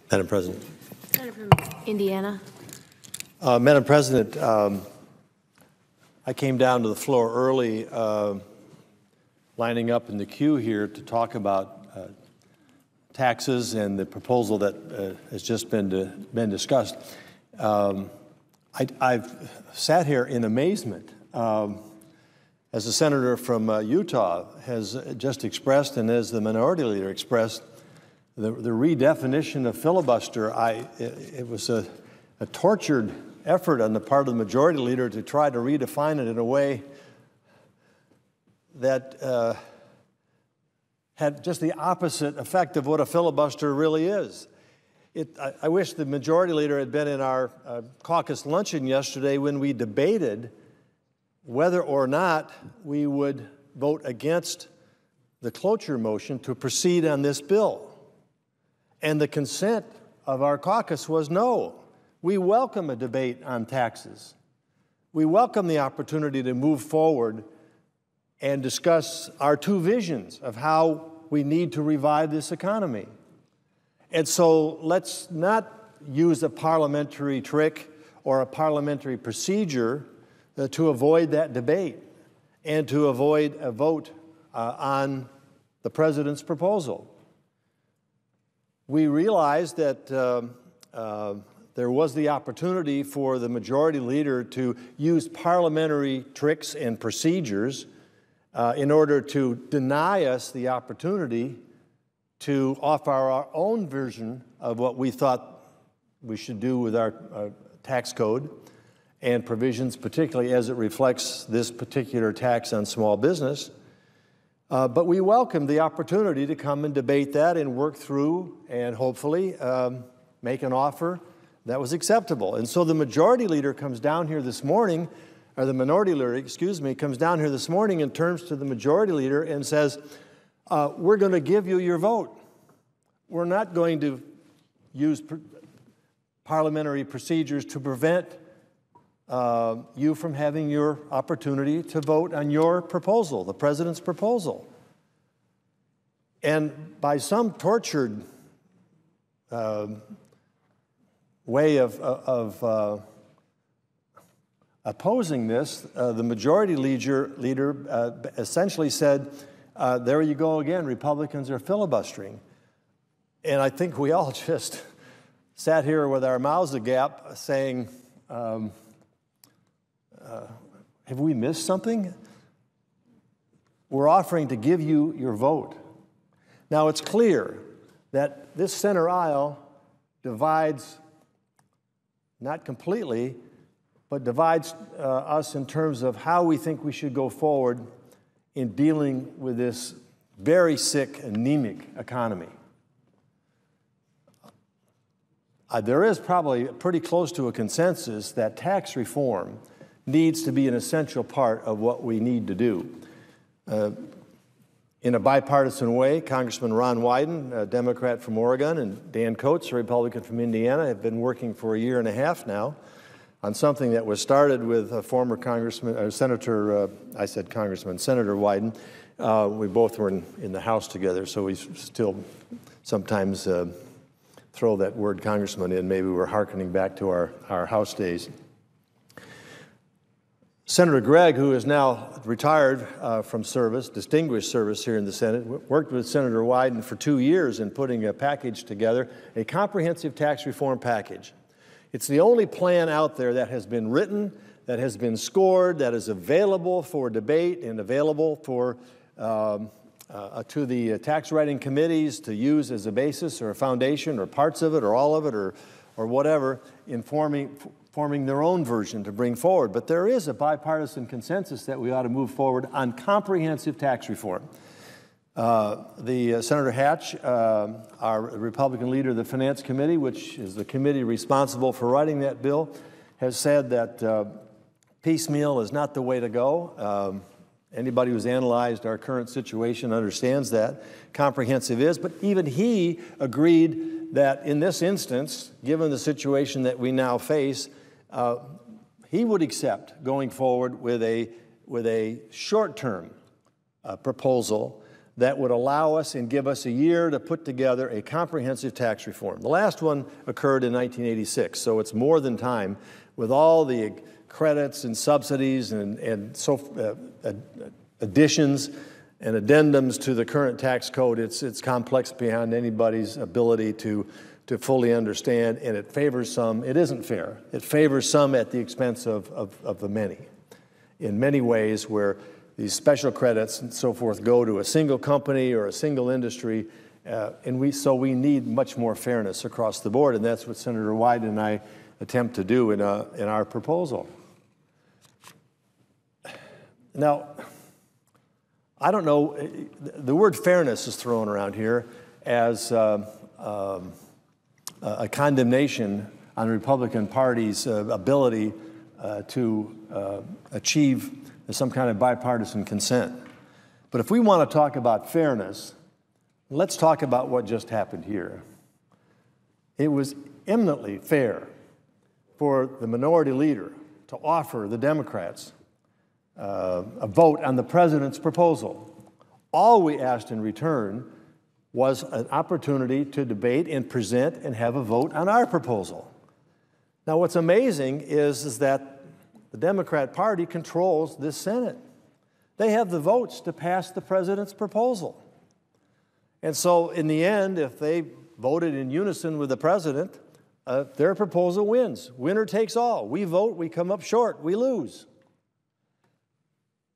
Madam President. Senator from Indiana. Madam President, I came down to the floor early, lining up in the queue here to talk about taxes and the proposal that has just been discussed. I've sat here in amazement as the senator from Utah has just expressed, and as the minority leader expressed, the redefinition of filibuster. It was a tortured effort on the part of the majority leader to try to redefine it in a way that had just the opposite effect of what a filibuster really is. I wish the majority leader had been in our caucus luncheon yesterday when we debated whether or not we would vote against the cloture motion to proceed on this bill. And the consent of our caucus was no. We welcome a debate on taxes. We welcome the opportunity to move forward and discuss our two visions of how we need to revive this economy. And so let's not use a parliamentary trick or a parliamentary procedure to avoid that debate and to avoid a vote on the president's proposal. We realized that there was the opportunity for the majority leader to use parliamentary tricks and procedures in order to deny us the opportunity to offer our own version of what we thought we should do with our tax code and provisions, particularly as it reflects this particular tax on small business. But we welcomed the opportunity to come and debate that and work through and hopefully make an offer that was acceptable. And so the majority leader comes down here this morning, or the minority leader, excuse me, comes down here this morning and turns to the majority leader and says, we're going to give you your vote. We're not going to use parliamentary procedures to prevent you from having your opportunity to vote on your proposal, the president's proposal. And by some tortured way of opposing this, the majority leader essentially said, there you go again, Republicans are filibustering. And I think we all just sat here with our mouths agape saying, have we missed something? We're offering to give you your vote. Now, it's clear that this center aisle divides, not completely, but divides us in terms of how we think we should go forward in dealing with this very sick, anemic economy. There is probably pretty close to a consensus that tax reform needs to be an essential part of what we need to do. In a bipartisan way, Congressman Ron Wyden, a Democrat from Oregon, and Dan Coats, a Republican from Indiana, have been working for a year and a half now on something that was started with a former Congressman, Senator Wyden. We both were in the House together, so we still sometimes throw that word congressman in. Maybe we're hearkening back to our House days. Senator Gregg, who is now retired from service, distinguished service here in the Senate, worked with Senator Wyden for 2 years in putting a package together, a comprehensive tax reform package. It's the only plan out there that has been written, that has been scored, that is available for debate and available for to the tax writing committees to use as a basis or a foundation or parts of it or all of it or whatever in forming their own version to bring forward. But there is a bipartisan consensus that we ought to move forward on comprehensive tax reform. Senator Hatch, our Republican leader of the Finance Committee, which is the committee responsible for writing that bill, has said that piecemeal is not the way to go. Anybody who's analyzed our current situation understands that. Comprehensive is, but even he agreed that in this instance, given the situation that we now face, he would accept going forward with a short-term proposal that would allow us and give us a year to put together a comprehensive tax reform. The last one occurred in 1986, so it's more than time with all the credits and subsidies and additions and addendums to the current tax code. It's complex beyond anybody's ability to fully understand, and it favors some. It isn't fair. It favors some at the expense of the many. In many ways, where these special credits and so forth go to a single company or a single industry, so we need much more fairness across the board, and that's what Senator Wyden and I attempt to do in our proposal. Now, I don't know, the word fairness is thrown around here as a condemnation on the Republican Party's ability to achieve some kind of bipartisan consent. But if we want to talk about fairness, let's talk about what just happened here. It was eminently fair for the minority leader to offer the Democrats a vote on the president's proposal. All we asked in return was an opportunity to debate and present and have a vote on our proposal. Now, what's amazing is that the Democrat Party controls this Senate. They have the votes to pass the president's proposal. And so, in the end, if they voted in unison with the president, their proposal wins. Winner takes all. We vote, we come up short, we lose.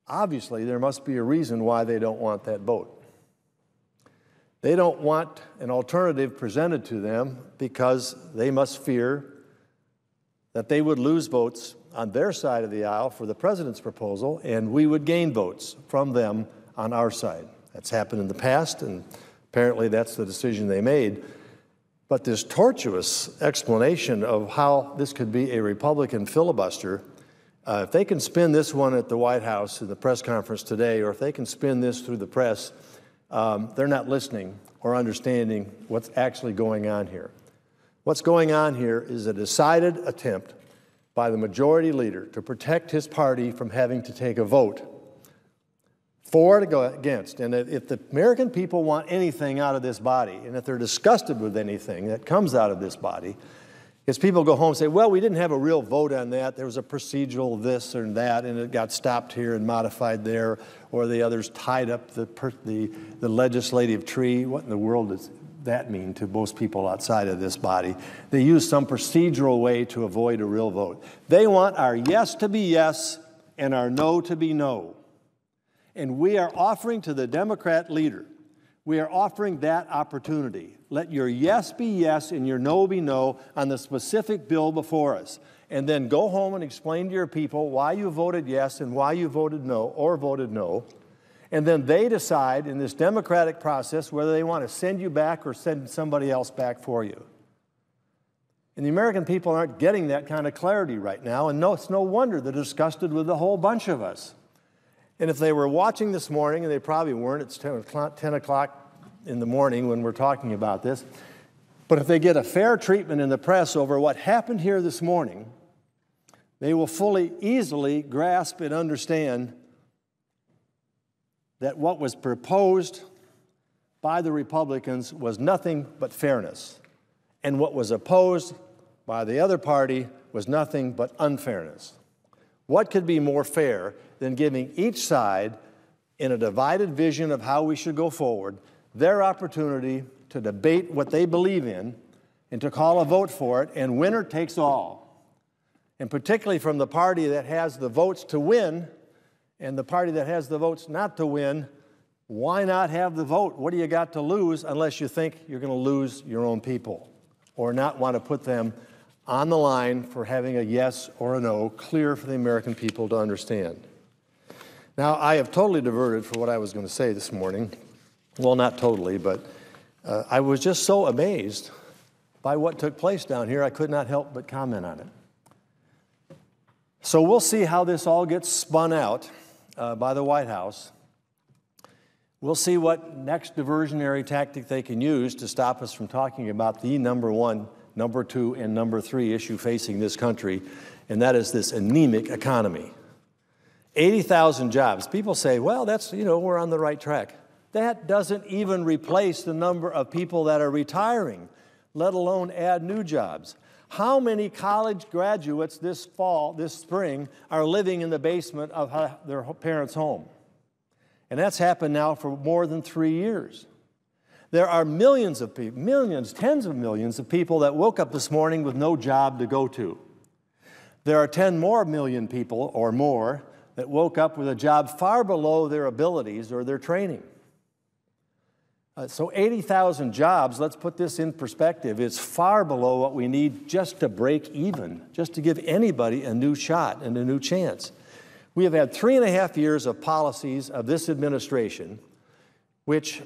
Obviously, there must be a reason why they don't want that vote. They don't want an alternative presented to them because they must fear that they would lose votes on their side of the aisle for the president's proposal, and we would gain votes from them on our side. That's happened in the past, and apparently that's the decision they made. But this tortuous explanation of how this could be a Republican filibuster, if they can spin this one at the White House in the press conference today, or if they can spin this through the press, they're not listening or understanding what's actually going on here. What's going on here is a decided attempt by the majority leader to protect his party from having to take a vote for or to go against. And if the American people want anything out of this body, and if they're disgusted with anything that comes out of this body, is people go home and say, well, we didn't have a real vote on that. There was a procedural this or that, and it got stopped here and modified there, or the others tied up the legislative tree. What in the world does that mean to most people outside of this body? They use some procedural way to avoid a real vote. They want our yes to be yes and our no to be no. And we are offering to the Democrat leader, we are offering that opportunity. Let your yes be yes and your no be no on the specific bill before us. And then go home and explain to your people why you voted yes and why you voted no or voted no. And then they decide in this democratic process whether they want to send you back or send somebody else back for you. And the American people aren't getting that kind of clarity right now, and no, it's no wonder they're disgusted with a whole bunch of us. And if they were watching this morning, and they probably weren't, it's 10 o'clock in the morning when we're talking about this, but if they get a fair treatment in the press over what happened here this morning, they will easily grasp and understand that what was proposed by the Republicans was nothing but fairness, and what was opposed by the other party was nothing but unfairness. What could be more fair than giving each side, in a divided vision of how we should go forward, their opportunity to debate what they believe in and to call a vote for it, and winner takes all. And particularly from the party that has the votes to win and the party that has the votes not to win, why not have the vote? What do you got to lose unless you think you're going to lose your own people or not want to put them on the line for having a yes or a no clear for the American people to understand? Now, I have totally diverted from what I was going to say this morning. Well, not totally, but I was just so amazed by what took place down here, I could not help but comment on it. So we'll see how this all gets spun out by the White House. We'll see what next diversionary tactic they can use to stop us from talking about the number one, number two, and number three issue facing this country, and that is this anemic economy. 80,000 jobs. People say, well, that's, we're on the right track. That doesn't even replace the number of people that are retiring, let alone add new jobs. How many college graduates this spring, are living in the basement of their parents' home? And that's happened now for more than 3 years. There are millions of people, millions, tens of millions of people that woke up this morning with no job to go to. There are 10 more million people or more that woke up with a job far below their abilities or their training. So 80,000 jobs, let's put this in perspective, is far below what we need just to break even, just to give anybody a new shot and a new chance. We have had 3.5 years of policies of this administration which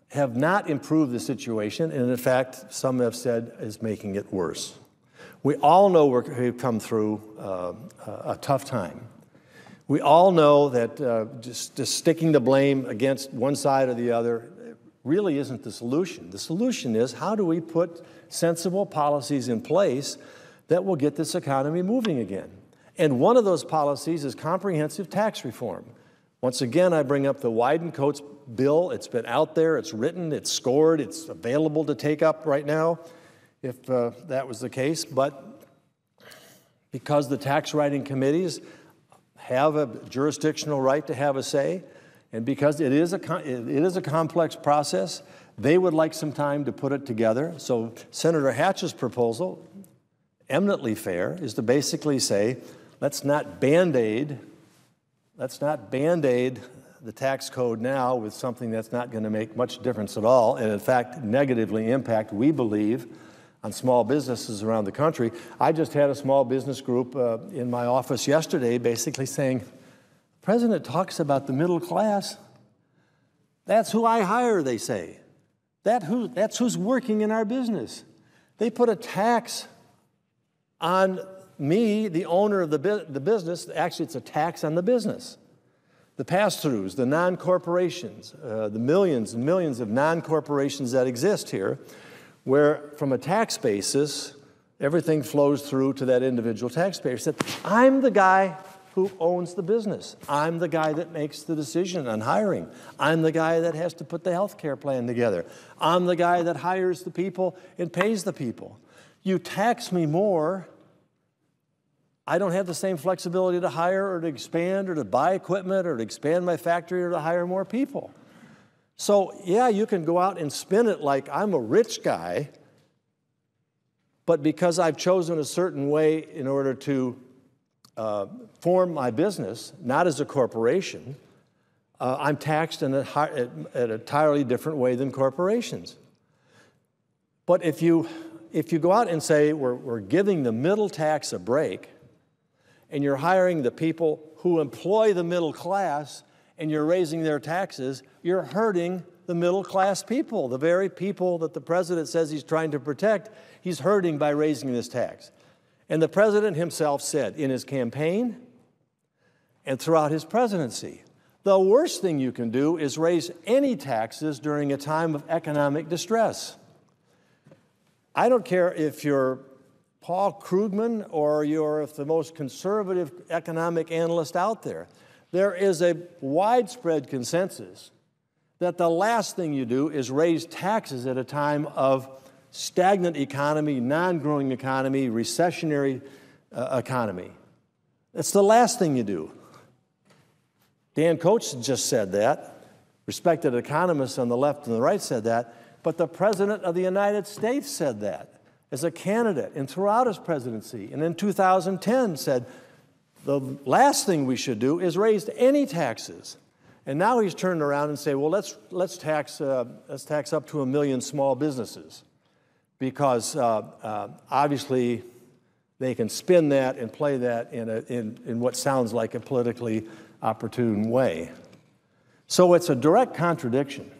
have not improved the situation, and in fact, some have said is making it worse. We all know we've come through a tough time. We all know that just sticking the blame against one side or the other really isn't the solution. The solution is, how do we put sensible policies in place that will get this economy moving again? And one of those policies is comprehensive tax reform. Once again, I bring up the Wyden-Coates bill. It's been out there, it's written, it's scored, it's available to take up right now, if that was the case. But because the tax writing committees have a jurisdictional right to have a say, and because it is a complex process, they would like some time to put it together. So Senator Hatch's proposal, eminently fair, is to basically say, let's not Band-Aid the tax code now with something that's not going to make much difference at all, and in fact negatively impact, we believe, on small businesses around the country. I just had a small business group in my office yesterday basically saying, the president talks about the middle class. That's who I hire, they say. That's who's working in our business. They put a tax on me, the owner of the business. Actually, it's a tax on the business. The pass-throughs, the non-corporations, the millions and millions of non-corporations that exist here, where from a tax basis, everything flows through to that individual taxpayer. He said, I'm the guy who owns the business. I'm the guy that makes the decision on hiring. I'm the guy that has to put the health care plan together. I'm the guy that hires the people and pays the people. You tax me more, I don't have the same flexibility to hire or to expand or to buy equipment or to expand my factory or to hire more people. So, yeah, you can go out and spin it like I'm a rich guy, but because I've chosen a certain way in order to form my business, not as a corporation, I'm taxed in an entirely different way than corporations. But if you go out and say we're giving the middle tax a break, and you're hiring the people who employ the middle class, and you're raising their taxes, you're hurting the middle class people, the very people that the president says he's trying to protect. He's hurting by raising this tax. And the president himself said in his campaign and throughout his presidency, the worst thing you can do is raise any taxes during a time of economic distress. I don't care if you're Paul Krugman or you're the most conservative economic analyst out there. There is a widespread consensus that the last thing you do is raise taxes at a time of stagnant economy, non-growing economy, recessionary economy. That's the last thing you do. Dan Coates just said that. Respected economists on the left and the right said that. But the President of the United States said that as a candidate and throughout his presidency. And in 2010 said, the last thing we should do is raise any taxes. And now he's turned around and say, well, let's tax up to 1 million small businesses, because obviously they can spin that and play that in what sounds like a politically opportune way. So it's a direct contradiction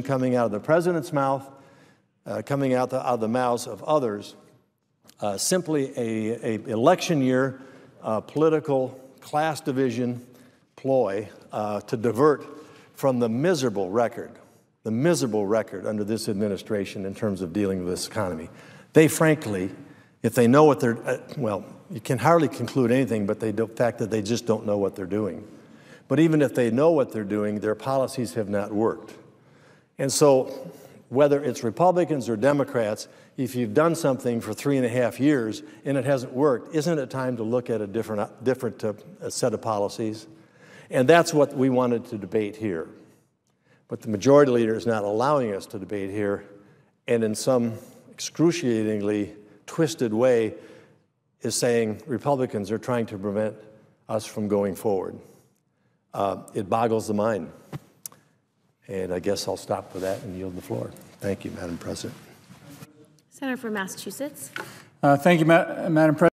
coming out of the president's mouth, coming out of the mouths of others, simply a election year political class division ploy to divert from the miserable record under this administration in terms of dealing with this economy. They frankly, if they know what they're, well, you can hardly conclude anything but the fact that they just don't know what they're doing. But even if they know what they're doing, their policies have not worked. And so whether it's Republicans or Democrats, if you've done something for 3.5 years and it hasn't worked, isn't it time to look at a different set of policies? And that's what we wanted to debate here. But the majority leader is not allowing us to debate here, and in some excruciatingly twisted way is saying Republicans are trying to prevent us from going forward. It boggles the mind. And I guess I'll stop with that and yield the floor. Thank you, Madam President. Senator from Massachusetts. Thank you, Madam President.